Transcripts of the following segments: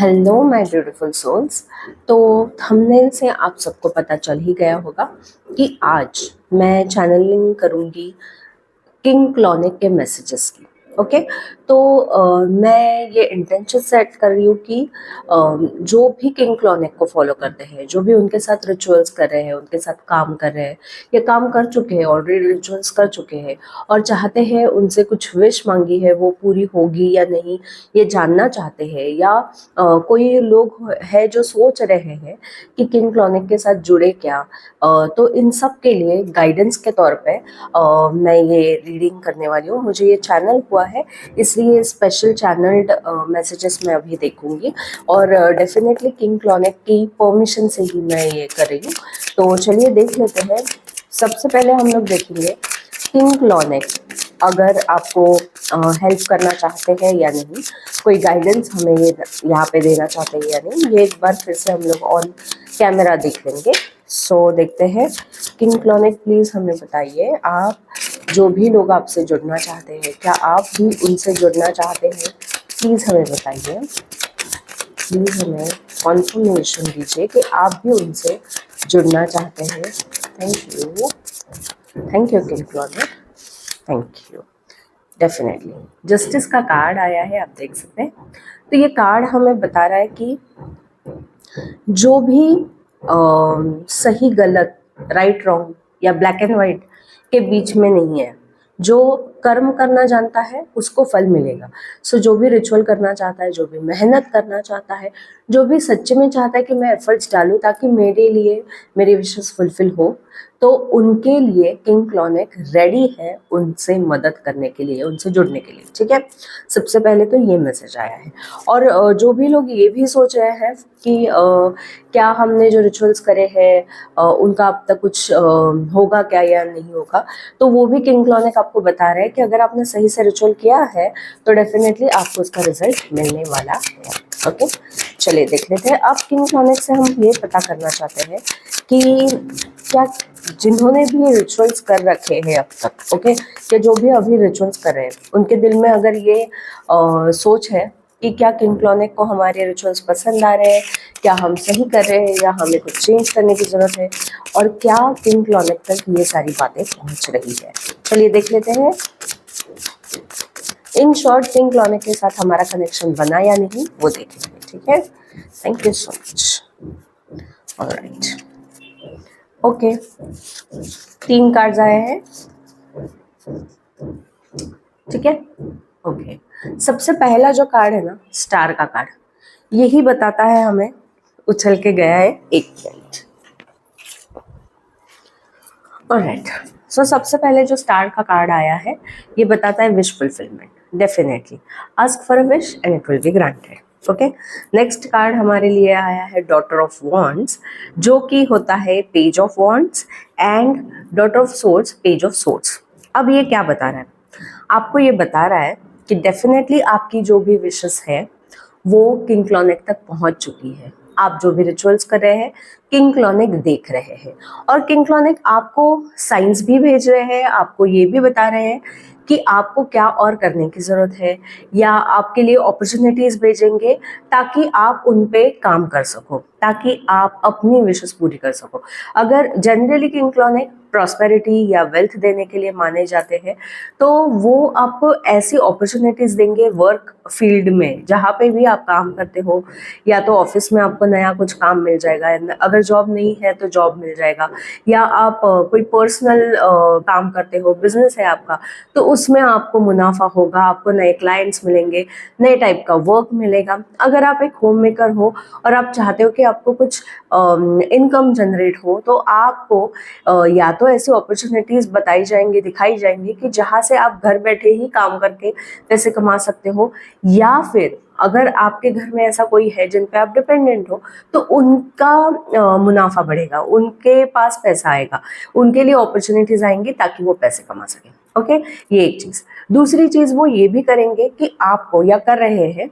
Hello my beautiful souls. तो thumbnail से आप सबको पता चल ही गया होगा कि आज मैं चैनलिंग करूँगी किंग क्लॉनिक के मैसेजेस की। ओके, तो मैं ये इंटेंशन सेट कर रही हूँ कि जो भी किंग क्लॉनिक को फॉलो करते हैं, जो भी उनके साथ रिचुअल्स कर रहे हैं, उनके साथ काम कर रहे हैं या काम कर चुके हैं, ऑलरेडी रिचुअल्स कर चुके हैं और चाहते हैं उनसे कुछ विश मांगी है वो पूरी होगी या नहीं, ये जानना चाहते हैं, या कोई लोग है जो सोच रहे हैं कि किंग क्लॉनिक के साथ जुड़े क्या, तो इन सब के लिए गाइडेंस के तौर पे मैं ये रीडिंग करने वाली हूँ। मुझे ये चैनल हुआ है, इसलिए स्पेशल चैनल्ड मैसेजेस मैं अभी देखूंगी और डेफिनेटली किंग क्लॉनिक की परमिशन से ही मैं ये कर रही हूँ। तो चलिए देख लेते हैं। सबसे पहले हम लोग देखेंगे किंग क्लॉनिक अगर आपको हेल्प करना चाहते हैं या नहीं, कोई गाइडेंस हमें ये यहाँ पे देना चाहते हैं या नहीं, ये एक बार फिर से हम लोग ऑन कैमरा देख लेंगे। सो देखते हैं। किंग क्लॉनिक प्लीज़ हमें बताइए, आप जो भी लोग आपसे जुड़ना चाहते हैं, क्या आप भी उनसे जुड़ना चाहते हैं? प्लीज़ हमें बताइए, प्लीज़ हमें कॉन्फर्मेशन दीजिए कि आप भी उनसे जुड़ना चाहते हैं। Thank you, thank you king clonic, thank you. Definitely justice का कार्ड आया है, आप देख सकते हैं। तो ये कार्ड हमें बता रहा है कि जो भी सही गलत, राइट रॉन्ग या ब्लैक एंड वाइट के बीच में नहीं है, जो कर्म करना जानता है उसको फल मिलेगा। सो जो भी रिचुअल करना चाहता है, जो भी मेहनत करना चाहता है, जो भी सच्चे में चाहता है कि मैं एफर्ट्स डालूं ताकि मेरे लिए मेरी विशेस फुलफिल हो, तो उनके लिए किंग क्लॉनिक रेडी है उनसे मदद करने के लिए, उनसे जुड़ने के लिए। ठीक है, सबसे पहले तो ये मैसेज आया है। और जो भी लोग ये भी सोच रहे हैं कि क्या हमने जो रिचुअल्स करे हैं उनका अब तक कुछ होगा क्या या नहीं होगा, तो वो भी किंग क्लॉनिक आपको बता रहे हैं कि अगर आपने सही से रिचुअल किया है तो डेफिनेटली आपको उसका रिजल्ट मिलने वाला है। ओके, चलिए देख लेते हैं। अब किंग क्लॉनिक से हम ये पता करना चाहते हैं कि क्या जिन्होंने भी ये रिचुअल्स कर रखे हैं अब तक, ओके, या जो भी अभी रिचुअल्स कर रहे हैं, उनके दिल में अगर ये सोच है कि क्या किंग क्लॉनिक को हमारे रिचुअल्स पसंद आ रहे हैं, क्या हम सही कर रहे हैं या हमें कुछ चेंज करने की ज़रूरत है, और क्या किंग क्लॉनिक तक ये सारी बातें पहुंच रही है। चलिए देख लेते हैं। इन शॉर्ट किंग क्लॉनिक के साथ हमारा कनेक्शन बना या नहीं वो देखेंगे। ठीक है, thank you so much. Alright, okay, 3 cards आए हैं। ठीक है, ओके। सबसे पहला जो कार्ड है ना, स्टार का कार्ड, यही बताता है हमें, उछल के गया है 1 मिनट। ऑलराइट, सो सबसे पहले जो स्टार का कार्ड आया है ये बताता है wish fulfilment. Definitely ask for a wish and it will be granted. Okay, next card हमारे लिए आया है डॉटर ऑफ वॉन्ड्स, जो कि होता है page of wands, and daughter of swords, page of swords. अब ये क्या बता रहा है? आपको ये बता रहा है कि डेफिनेटली आपकी जो भी विशेस है वो किंग क्लॉनिक तक पहुंच चुकी है। आप जो भी रिचुअल्स कर रहे हैं किंग क्लॉनिक देख रहे हैं, और किंग क्लॉनिक आपको साइंस भी भेज रहे हैं, आपको ये भी बता रहे हैं कि आपको क्या और करने की ज़रूरत है, या आपके लिए अपॉर्चुनिटीज़ भेजेंगे ताकि आप उन पे काम कर सको, ताकि आप अपनी विशेस पूरी कर सको। अगर जनरली किंग क्लॉनिक प्रॉस्पेरिटी या वेल्थ देने के लिए माने जाते हैं, तो वो आपको ऐसी अपॉर्चुनिटीज़ देंगे वर्क फील्ड में, जहाँ पे भी आप काम करते हो, या तो ऑफिस में आपको नया कुछ काम मिल जाएगा, अगर जॉब नहीं है तो जॉब मिल जाएगा, या आप कोई पर्सनल काम करते हो, बिजनेस है आपका, तो उसमें आपको मुनाफा होगा, आपको नए क्लाइंट्स मिलेंगे, नए टाइप का वर्क मिलेगा। अगर आप एक होम मेकर हो और आप चाहते हो कि आपको कुछ इनकम जनरेट हो, तो आपको या तो ऐसी अपॉर्चुनिटीज़ बताई जाएंगी, दिखाई जाएंगी कि जहाँ से आप घर बैठे ही काम करके पैसे कमा सकते हो, या फिर अगर आपके घर में ऐसा कोई है जिन पे आप डिपेंडेंट हो, तो उनका मुनाफा बढ़ेगा, उनके पास पैसा आएगा, उनके लिए अपॉर्चुनिटीज़ आएंगी ताकि वो पैसे कमा सकें। ओके, ये एक चीज़। दूसरी चीज़ वो ये भी करेंगे कि आपको, या कर रहे हैं,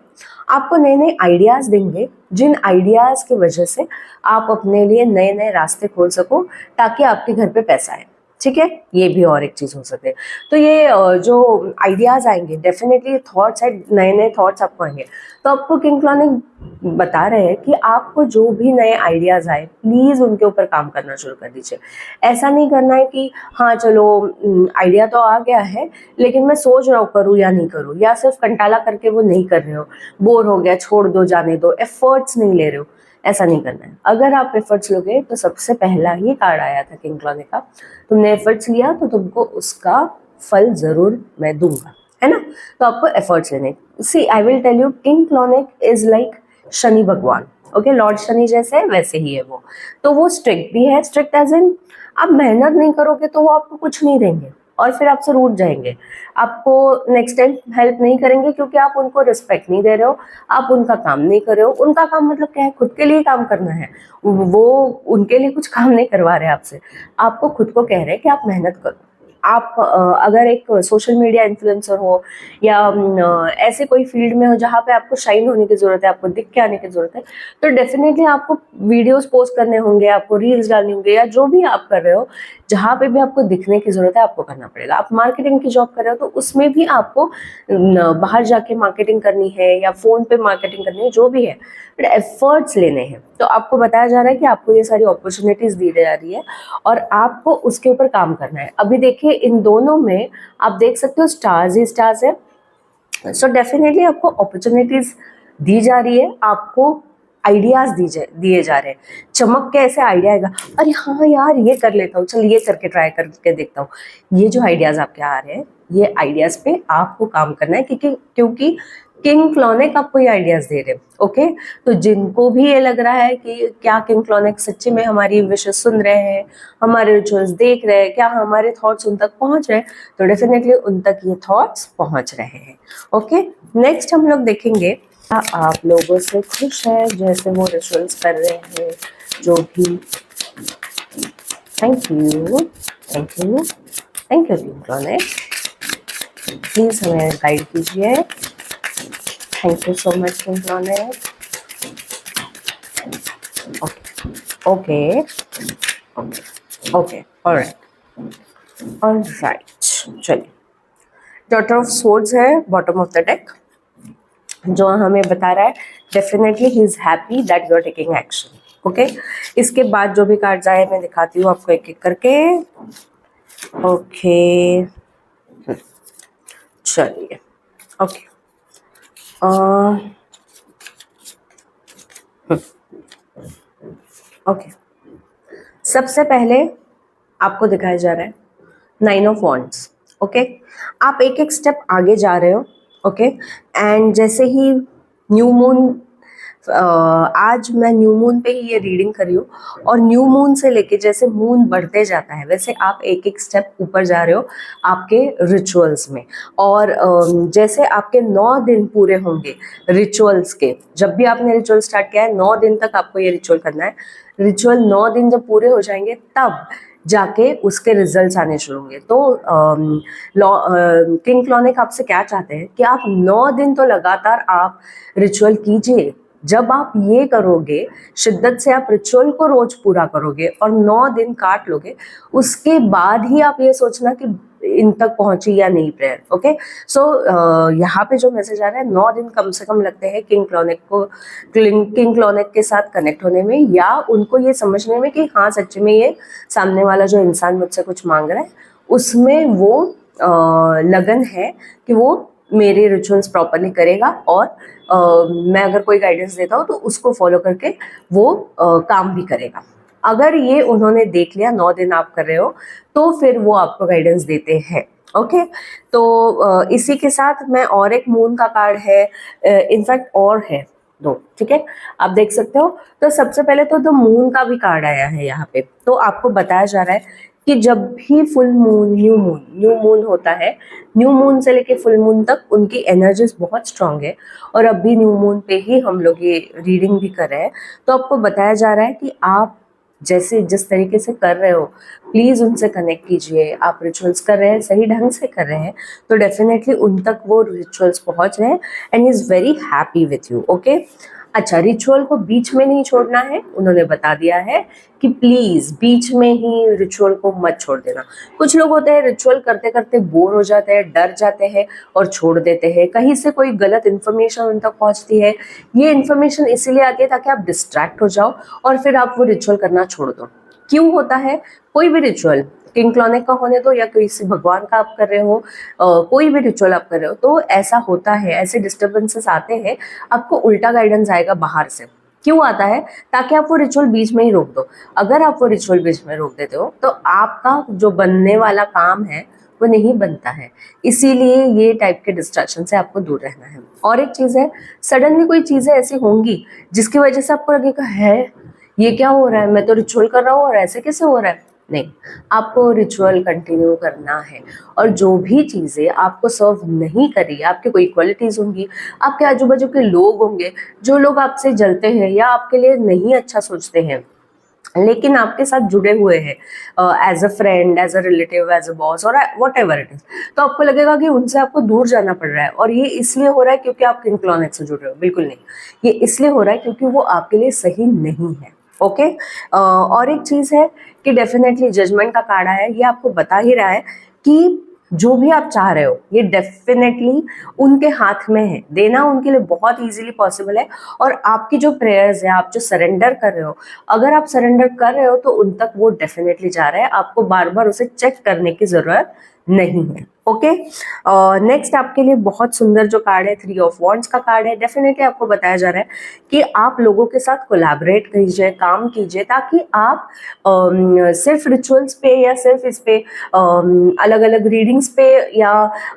आपको नए नए आइडियाज़ देंगे, जिन आइडियाज़ की वजह से आप अपने लिए नए नए रास्ते खोल सको ताकि आपके घर पे पैसा आए। ठीक है, ये भी और एक चीज़ हो सकती है। तो ये जो आइडियाज़ आएंगे, डेफिनेटली थॉट्स है, नए नए थॉट्स आपको आएंगे, तो आपको किंग क्लॉनिक बता रहे हैं कि आपको जो भी नए आइडियाज़ आए प्लीज़ उनके ऊपर काम करना शुरू कर दीजिए। ऐसा नहीं करना है कि हाँ चलो आइडिया तो आ गया है लेकिन मैं सोच रहा हूँ करूँ या नहीं करूँ, या सिर्फ कंटाला करके वो नहीं कर रहे हो, बोर हो गया छोड़ दो जाने दो, एफर्ट्स नहीं ले रहे हो। ऐसा नहीं करना है। अगर आप एफर्ट्स लोगे तो सबसे पहला ही कार्ड आया था किंग क्लॉनिक का, तुमने एफर्ट्स लिया तो तुमको उसका फल जरूर मैं दूंगा, है ना। तो आपको एफर्ट्स लेने, see I will tell you king clonic is like Shani Bhagwan, okay, Lord Shani जैसे वैसे ही है वो। तो वो स्ट्रिक्ट भी है, स्ट्रिक्ट एज इन आप मेहनत नहीं करोगे तो वो आपको कुछ नहीं देंगे और फिर आपसे रूठ जाएंगे, आपको नेक्स्ट टाइम हेल्प नहीं करेंगे क्योंकि आप उनको रिस्पेक्ट नहीं दे रहे हो, आप उनका काम नहीं कर रहे हो। उनका काम मतलब क्या है, खुद के लिए काम करना है, वो उनके लिए कुछ काम नहीं करवा रहे आपसे, आपको खुद को कह रहे हैं कि आप मेहनत करो। आप अगर एक सोशल मीडिया इन्फ्लुएंसर हो या ऐसे कोई फील्ड में हो जहाँ पे आपको शाइन होने की ज़रूरत है, आपको दिख के आने की ज़रूरत है, तो डेफिनेटली आपको वीडियोस पोस्ट करने होंगे, आपको रील्स डालनी होंगे, या जो भी आप कर रहे हो जहाँ पे भी आपको दिखने की ज़रूरत है आपको करना पड़ेगा। आप मार्केटिंग की जॉब कर रहे हो तो उसमें भी आपको बाहर जाके मार्केटिंग करनी है या फ़ोन पे मार्केटिंग करनी है, जो भी है, बट एफर्ट्स लेने हैं। तो आपको बताया जा रहा है कि आपको ये सारी अपॉर्चुनिटीज़ दी जा रही है और आपको उसके ऊपर काम करना है। अभी देखिए इन दोनों में आप देख सकते हो स्टार्स ही स्टार्स है, सो डेफिनेटली आपको अपॉर्चुनिटीज दी जा रही है, आपको आइडियाज दिए जा रहे हैं। चमक के ऐसे आइडिया आएगा, अरे हाँ यार ये कर लेता हूँ, चल ये करके ट्राई करके देखता हूँ। ये जो आइडियाज आपके आ रहे हैं, ये आइडियाज पे आपको काम करना है क्योंकि किंग क्लॉनिक आपको ये आइडियाज दे रहे हैं, ओके। तो जिनको भी ये लग रहा है कि क्या किंग क्लॉनिक सच्ची में हमारी विशेष सुन रहे हैं, हमारे रिचुअल्स देख रहे हैं, क्या हमारे थॉट्स उन तक पहुंच रहे हैं, तो डेफिनेटली उन तक ये थॉट्स पहुंच रहे हैं, ओके। नेक्स्ट हम लोग देखेंगे क्या आप लोगों से खुश है जैसे वो रिचुअल्स कर रहे हैं जो भी। Thank you, thank you, thank you king clonic, please हमें गाइड कीजिए। Thank you so much, King Clonic. Okay. All right. चलिए, डॉटर ऑफ सोर्ड्स है बॉटम ऑफ द डेक, जो हमें बता रहा है definitely he is happy that you are taking action, okay. इसके बाद जो भी कार्ड्स आए मैं दिखाती हूँ आपको एक एक करके, ओके। चलिए, ओके। ओके, सबसे पहले आपको दिखाया जा रहा है 9 ऑफ वॉन्ड्स, ओके। आप एक एक स्टेप आगे जा रहे हो, ओके। एंड जैसे ही न्यू मून, आज मैं न्यू मून पे ही ये रीडिंग करी हूँ, और न्यू मून से लेके जैसे मून बढ़ते जाता है वैसे आप एक एक स्टेप ऊपर जा रहे हो आपके रिचुअल्स में। और जैसे आपके 9 दिन पूरे होंगे रिचुअल्स के, जब भी आपने रिचुअल स्टार्ट किया है 9 दिन तक आपको ये रिचुअल करना है। रिचुअल 9 दिन जब पूरे हो जाएंगे तब जाके उसके रिजल्ट्स आने शुरू होंगे। तो किंग क्लॉनिक आपसे क्या चाहते हैं कि आप 9 दिन तो लगातार आप रिचुअल कीजिए। जब आप ये करोगे, शिद्दत से आप रिचुअल को रोज पूरा करोगे और 9 दिन काट लोगे, उसके बाद ही आप ये सोचना कि इन तक पहुंची या नहीं प्रेयर, ओके। सो यहाँ पे जो मैसेज आ रहा है 9 दिन कम से कम लगते हैं किंग क्लॉनिक के साथ कनेक्ट होने में, या उनको ये समझने में कि हाँ सच्ची में ये सामने वाला जो इंसान मुझसे कुछ मांग रहा है उसमें वो लगन है कि वो मेरे रिचुअल्स प्रॉपरली करेगा, और मैं अगर कोई गाइडेंस देता हूँ तो उसको फॉलो करके वो काम भी करेगा। अगर ये उन्होंने देख लिया 9 दिन आप कर रहे हो तो फिर वो आपको गाइडेंस देते हैं, ओके। तो इसी के साथ मैं और एक मून का कार्ड है, इनफैक्ट और है 2, ठीक है, आप देख सकते हो। तो सबसे पहले तो द मून का भी कार्ड आया है यहाँ पे। तो आपको बताया जा रहा है कि जब भी फुल मून, न्यू मून होता है, न्यू मून से लेके फुल मून तक उनकी एनर्जीज बहुत स्ट्रांग है, और अभी न्यू मून पे ही हम लोग ये रीडिंग भी कर रहे हैं। तो आपको बताया जा रहा है कि आप जैसे जिस तरीके से कर रहे हो प्लीज़ उनसे कनेक्ट कीजिए। आप रिचुअल्स कर रहे हैं, सही ढंग से कर रहे हैं, तो डेफिनेटली उन तक वो रिचुअल्स पहुंच रहे हैं, and he is very happy with you, okay. अच्छा, रिचुअल को बीच में नहीं छोड़ना है, उन्होंने बता दिया है कि प्लीज बीच में ही रिचुअल को मत छोड़ देना। कुछ लोग होते हैं रिचुअल करते करते बोर हो जाते हैं, डर जाते हैं और छोड़ देते हैं, कहीं से कोई गलत इन्फॉर्मेशन उन तक पहुंचती है। ये इन्फॉर्मेशन इसीलिए आती है ताकि आप डिस्ट्रैक्ट हो जाओ और फिर आप वो रिचुअल करना छोड़ दो। क्यों होता है? कोई भी रिचुअल, किंग क्लॉनिक का होने दो या किसी भगवान का आप कर रहे हो, कोई भी रिचुअल आप कर रहे हो, तो ऐसा होता है, ऐसे डिस्टर्बेंसेस आते हैं, आपको उल्टा गाइडेंस आएगा बाहर से। क्यों आता है? ताकि आप वो रिचुअल बीच में ही रोक दो। अगर आप वो रिचुअल बीच में रोक देते हो तो आपका जो बनने वाला काम है वो नहीं बनता है। इसीलिए ये टाइप के डिस्ट्रैक्शन से आपको दूर रहना है। और एक चीज़ है, सडनली कोई चीज़ें ऐसी होंगी जिसकी वजह से आपको लगेगा है ये क्या हो रहा है, मैं तो रिचुअल कर रहा हूँ और ऐसे कैसे हो रहा है। नहीं, आपको रिचुअल कंटिन्यू करना है। और जो भी चीज़ें आपको सर्व नहीं कर रही, आपकी कोई क्वालिटीज़ होंगी, आपके आजू बाजू के लोग होंगे, जो लोग आपसे जलते हैं या आपके लिए नहीं अच्छा सोचते हैं लेकिन आपके साथ जुड़े हुए हैं as a friend, as a relative, as a boss और वट एवर इट इज, तो आपको लगेगा कि उनसे आपको दूर जाना पड़ रहा है। और ये इसलिए हो रहा है क्योंकि आप किंग क्लॉनेट से जुड़ रहे हो? बिल्कुल नहीं, ये इसलिए हो रहा है क्योंकि वो आपके लिए सही नहीं है। ओके। और एक चीज़ है कि डेफिनेटली जजमेंट का कार्ड है, ये आपको बता ही रहा है कि जो भी आप चाह रहे हो ये डेफिनेटली उनके हाथ में है, देना उनके लिए बहुत इजीली पॉसिबल है। और आपकी जो प्रेयर्स है, आप जो सरेंडर कर रहे हो, अगर आप सरेंडर कर रहे हो तो उन तक वो डेफिनेटली जा रहा है, आपको बार बार उसे चेक करने की जरूरत नहीं है। ओके। नेक्स्ट आपके लिए बहुत सुंदर जो कार्ड है, 3 ऑफ वॉन्ड्स का कार्ड है। डेफिनेटली आपको बताया जा रहा है कि आप लोगों के साथ कोलैबोरेट कीजिए, काम कीजिए, ताकि आप सिर्फ रिचुअल्स पे या सिर्फ इस पे अलग अलग रीडिंग्स पे या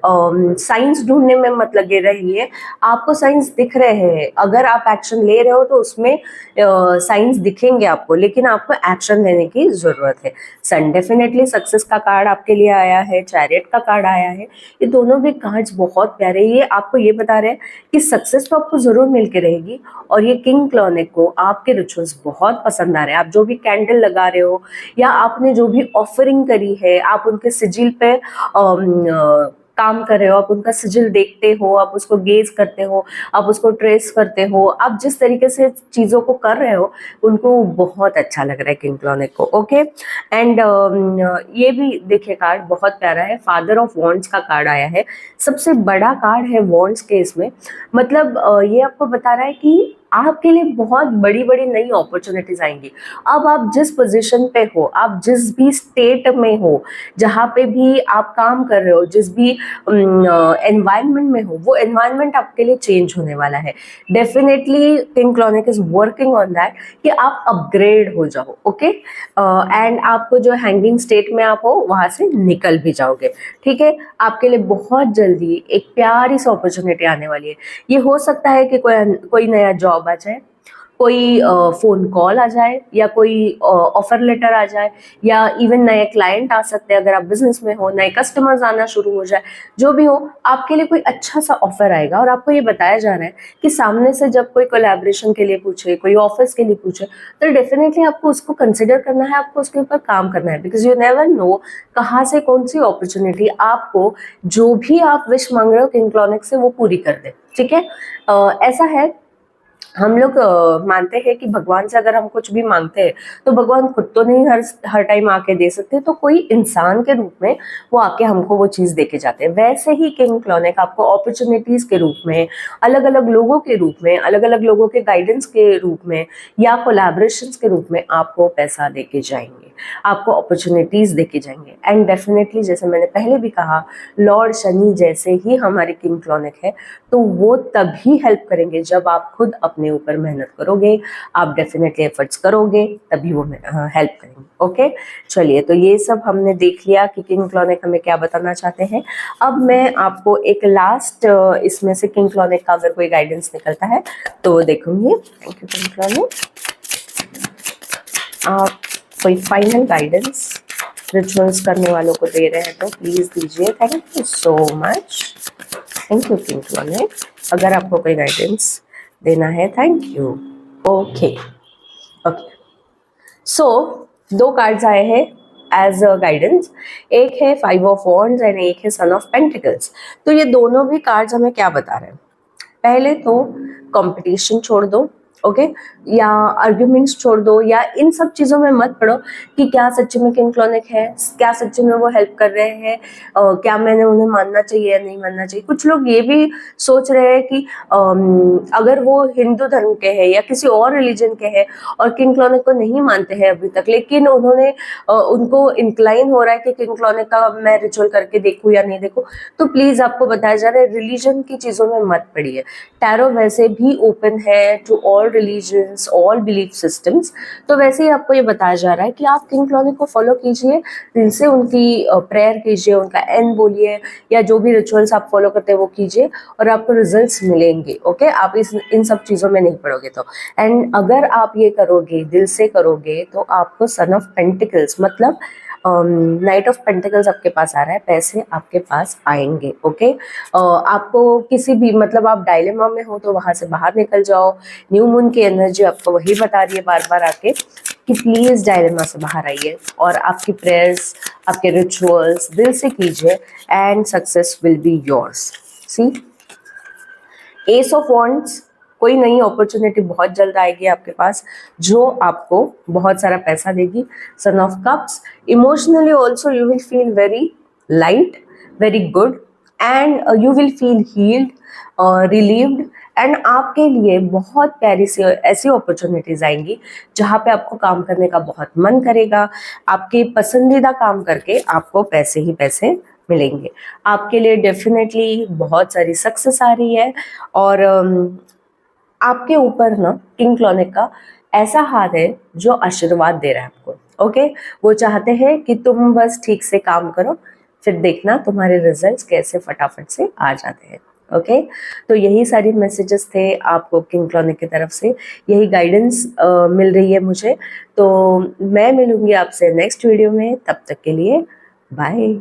साइंस ढूंढने में मत लगे रहिए। आपको साइंस दिख रहे हैं, अगर आप एक्शन ले रहे हो तो उसमें साइंस दिखेंगे आपको, लेकिन आपको एक्शन लेने की जरूरत है। सन डेफिनेटली सक्सेस का कार्ड आपके लिए आया है, चैरियट का कार्ड आया है। ये दोनों भी कार्ड्स बहुत प्यारे, ये आपको ये बता रहे हैं कि सक्सेस तो आपको जरूर मिल के रहेगी। और ये किंग क्लॉनिक को आपके रिचुअल्स बहुत पसंद आ रहे हैं। आप जो भी कैंडल लगा रहे हो या आपने जो भी ऑफरिंग करी है, आप उनके सिजिल पे काम कर रहे हो, आप उनका सिजिल देखते हो, आप उसको गेज करते हो, आप उसको ट्रेस करते हो, आप जिस तरीके से चीज़ों को कर रहे हो उनको बहुत अच्छा लग रहा है किंग क्लॉनिक को। ओके। एंड ये भी देखिए कार्ड बहुत प्यारा है, फादर ऑफ वॉन्ड्स का कार्ड आया है। सबसे बड़ा कार्ड है वॉन्ड्स के इसमें, मतलब ये आपको बता रहा है कि आपके लिए बहुत बड़ी बड़ी नई अपॉर्चुनिटीज आएंगी। अब आप जिस पोजीशन पे हो, आप जिस भी स्टेट में हो, जहाँ पे भी आप काम कर रहे हो, जिस भी एनवायरनमेंट में हो, वो एनवायरनमेंट आपके लिए चेंज होने वाला है। Definitely king clonic is working on that कि आप अपग्रेड हो जाओ। ओके। एंड आपको जो हैंगिंग स्टेट में आप हो वहाँ से निकल भी जाओगे। ठीक है, आपके लिए बहुत जल्दी एक प्यारी सी अपॉर्चुनिटी आने वाली है। ये हो सकता है कि कोई नया जॉब आ जाए, कोई फ़ोन कॉल आ जाए, या कोई ऑफर लेटर आ जाए, या इवन नए क्लाइंट आ सकते हैं अगर आप बिजनेस में हो, नए कस्टमर्स आना शुरू हो जाए। जो भी हो, आपके लिए कोई अच्छा सा ऑफर आएगा और आपको ये बताया जा रहा है कि सामने से जब कोई कोलैबोरेशन के लिए पूछे, कोई ऑफिस के लिए पूछे, तो डेफिनेटली आपको उसको कंसिडर करना है, आपको उसके ऊपर काम करना है। बिकॉज यू नेवर नो कहाँ से कौन सी अपॉर्चुनिटी आपको, जो भी आप विश मांग रहे हो किंग क्लॉनिक से, वो पूरी कर दे। ठीक है। ऐसा है, हम लोग मानते हैं कि भगवान से अगर हम कुछ भी मांगते हैं तो भगवान खुद तो नहीं हर टाइम आके दे सकते, तो कोई इंसान के रूप में वो आके हमको वो चीज़ दे के जाते हैं। वैसे ही किंग क्लॉनिक आपको अपॉर्चुनिटीज़ के रूप में, अलग अलग लोगों के रूप में, अलग अलग लोगों के गाइडेंस के रूप में या कोलैबोरेशंस के रूप में आपको पैसा दे के जाएंगे, आपको अपॉर्चुनिटीज़ दे के जाएंगे। एंड डेफिनेटली जैसे मैंने पहले भी कहा, लॉर्ड शनि जैसे ही हमारे किंग क्लॉनिक है, तो वो तभी हेल्प करेंगे जब आप खुद अपने ऊपर मेहनत करोगे, आप डेफिनेटली एफर्ट्स करोगे, तभी वो हेल्प करेंगे। ओके। चलिए, तो ये सब हमने देख लिया कि किंग क्लॉनिक हमें क्या बताना चाहते हैं। अब मैं आपको एक लास्ट इसमें से किंग क्लॉनिक का अगर कोई गाइडेंस निकलता है तो देखूंगी। Thank you king clonic. आप कोई फाइनल गाइडेंस रिचुअल्स करने वालों को दे रहे हैं तो प्लीज दीजिए। Thank you so much. Thank you king clonic. अगर आपको कोई गाइडेंस देना है, thank you. Okay. Okay, so 2 cards आए हैं एज अ गाइडेंस। एक है 5 ऑफ वॉन्ड्स एंड एक है सन ऑफ पेंटिकल्स। तो ये दोनों भी कार्ड्स हमें क्या बता रहे हैं? पहले तो कंपटीशन छोड़ दो, ओके या आर्ग्यूमेंट्स छोड़ दो, या इन सब चीज़ों में मत पड़ो कि क्या सच्ची में किंग क्लॉनिक है, क्या सच्ची में वो हेल्प कर रहे हैं, क्या मैंने उन्हें मानना चाहिए या नहीं मानना चाहिए। कुछ लोग ये भी सोच रहे हैं कि अगर वो हिंदू धर्म के हैं या किसी और रिलीजन के हैं और किंग क्लॉनिक को नहीं मानते हैं अभी तक, लेकिन उनको इंक्लाइन हो रहा है कि किंग क्लॉनिक का मैं रिचुअल करके देखूं या नहीं देखूं, तो प्लीज आपको बताया जा रहा है रिलीजन की चीजों में मत पड़िए। टैरो वैसे भी ओपन है to all religions, all belief systems. तो वैसे ही आपको ये बताया जा रहा है कि आप किंग क्लॉनिक को फॉलो कीजिए, दिल से उनकी प्रेयर कीजिए, उनका एन बोलिए, या जो भी रिचुअल्स आप फॉलो करते हैं वो कीजिए और आपको रिजल्ट्स मिलेंगे। ओके, आप इन सब चीज़ों में नहीं पड़ोगे तो। एंड अगर आप ये करोगे, दिल से करोगे, तो आपको सन ऑफ पेंटिकल्स मतलब नाइट ऑफ पेंटिकल्स आपके पास आ रहा है, पैसे आपके पास आएंगे। ओके, आपको किसी भी मतलब आप डायलेमा में हो तो वहां से बाहर निकल जाओ। न्यू मून की एनर्जी आपको वही बता रही है बार बार आके कि प्लीज डायलेमा से बाहर आइए और आपकी प्रेयर्स, आपके रिचुअल्स दिल से कीजिए and success will be yours. See, ace of wands, कोई नई अपॉर्चुनिटी बहुत जल्द आएगी आपके पास जो आपको बहुत सारा पैसा देगी। Son of cups, emotionally also you will feel very light, very good, and you will feel healed, relieved, and आपके लिए बहुत प्यारी सी ऐसी अपॉर्चुनिटीज आएंगी जहाँ पे आपको काम करने का बहुत मन करेगा। आपके पसंदीदा काम करके आपको पैसे ही पैसे मिलेंगे। आपके लिए डेफिनेटली बहुत सारी सक्सेस आ रही है और आपके ऊपर ना किंग क्लॉनिक का ऐसा हाथ है जो आशीर्वाद दे रहा है आपको। ओके, वो चाहते हैं कि तुम बस ठीक से काम करो, फिर देखना तुम्हारे रिजल्ट्स कैसे फटाफट से आ जाते हैं। ओके, तो यही सारी मैसेजेस थे आपको किंग क्लॉनिक की तरफ से, यही गाइडेंस मिल रही है मुझे। तो मैं मिलूंगी आपसे नेक्स्ट वीडियो में, तब तक के लिए बाय।